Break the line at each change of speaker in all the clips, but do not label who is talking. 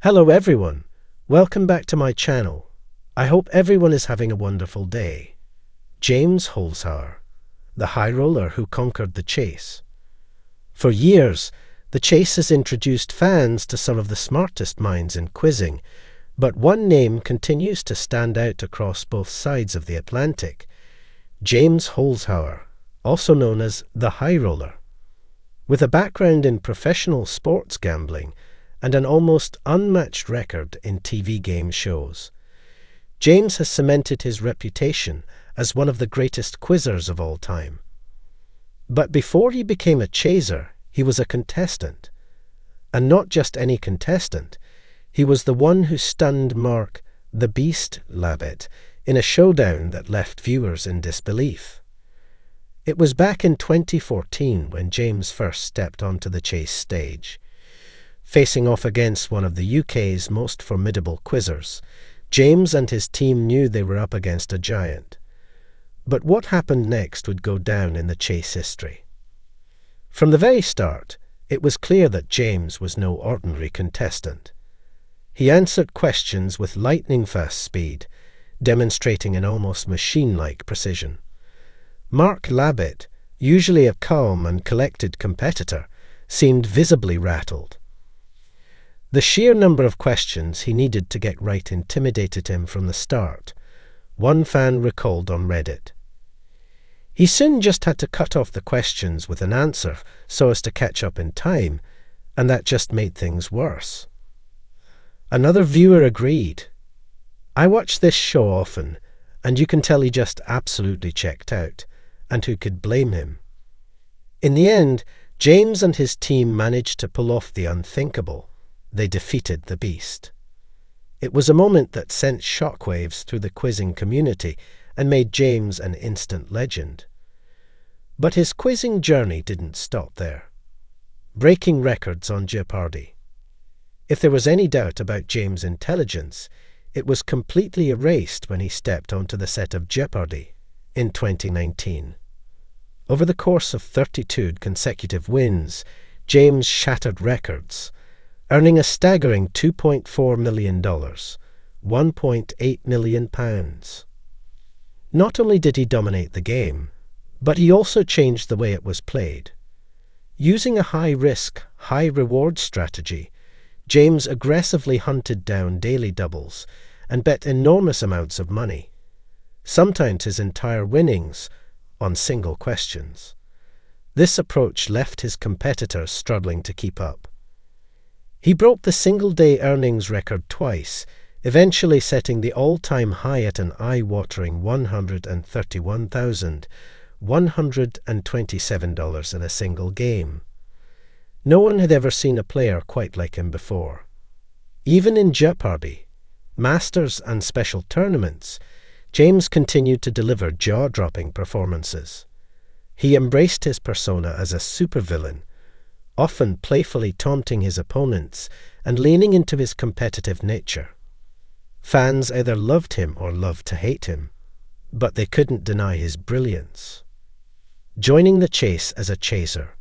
Hello everyone, welcome back to my channel. I hope everyone is having a wonderful day. James Holzhauer, the high roller who conquered the chase. For years, the chase has introduced fans to some of the smartest minds in quizzing, but one name continues to stand out across both sides of the Atlantic. James Holzhauer, also known as the high roller. With a background in professional sports gambling, and an almost unmatched record in TV game shows, James has cemented his reputation as one of the greatest quizzers of all time. But before he became a chaser, he was a contestant. And not just any contestant, he was the one who stunned Mark "the Beast" Labbett in a showdown that left viewers in disbelief. It was back in 2014 when James first stepped onto the chase stage. Facing off against one of the UK's most formidable quizzers, James and his team knew they were up against a giant. But what happened next would go down in the chase history. From the very start, it was clear that James was no ordinary contestant. He answered questions with lightning-fast speed, demonstrating an almost machine-like precision. Mark Labbett, usually a calm and collected competitor, seemed visibly rattled. The sheer number of questions he needed to get right intimidated him from the start, one fan recalled on Reddit. He soon just had to cut off the questions with an answer so as to catch up in time, and that just made things worse. Another viewer agreed. "I watch this show often, and you can tell he just absolutely checked out, and who could blame him?" In the end, James and his team managed to pull off the unthinkable. They defeated the Beast. It was a moment that sent shockwaves through the quizzing community and made James an instant legend. But his quizzing journey didn't stop there. Breaking records on Jeopardy! If there was any doubt about James' intelligence, it was completely erased when he stepped onto the set of Jeopardy in 2019. Over the course of 32 consecutive wins, James shattered records, earning a staggering $2.4 million, £1.8 million. Not only did he dominate the game, but he also changed the way it was played. Using a high-risk, high-reward strategy, James aggressively hunted down daily doubles and bet enormous amounts of money, sometimes his entire winnings, on single questions. This approach left his competitors struggling to keep up. He broke the single-day earnings record twice, eventually setting the all-time high at an eye-watering $131,127 in a single game. No one had ever seen a player quite like him before. Even in Jeopardy, Masters and special tournaments, James continued to deliver jaw-dropping performances. He embraced his persona as a supervillain, often playfully taunting his opponents and leaning into his competitive nature. Fans either loved him or loved to hate him, but they couldn't deny his brilliance. Joining the chase as a chaser.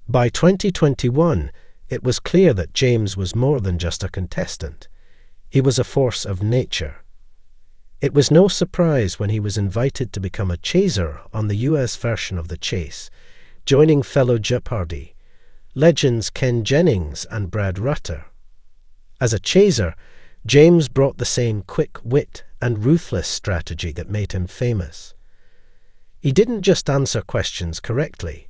By 2021, it was clear that James was more than just a contestant. He was a force of nature. It was no surprise when he was invited to become a chaser on the US version of the chase, joining fellow Jeopardy legends Ken Jennings and Brad Rutter. As a chaser, James brought the same quick wit and ruthless strategy that made him famous. He didn't just answer questions correctly.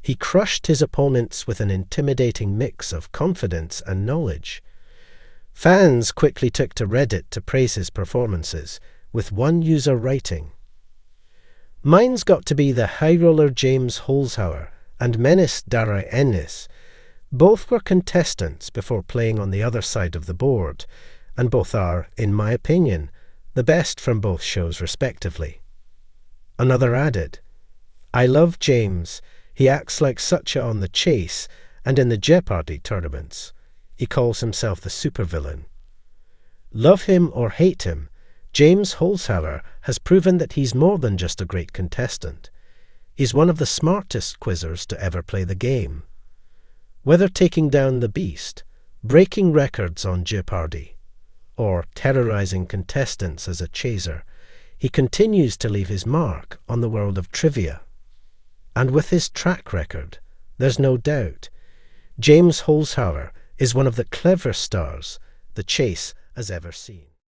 He crushed his opponents with an intimidating mix of confidence and knowledge. Fans quickly took to Reddit to praise his performances, with one user writing, "Mine's got to be the high roller James Holzhauer and Menace Dara Ennis. Both were contestants before playing on the other side of the board, and both are, in my opinion, the best from both shows respectively." Another added, "I love James. He acts like such a on the chase and in the Jeopardy tournaments. He calls himself the supervillain." Love him or hate him, James Holzhauer has proven that he's more than just a great contestant. He's one of the smartest quizzers to ever play the game. Whether taking down the Beast Breaking records on Jeopardy, or terrorizing contestants as a chaser, he continues to leave his mark on the world of trivia. And with his track record, there's no doubt, James Holzhauer is one of the cleverest stars the Chase has ever seen.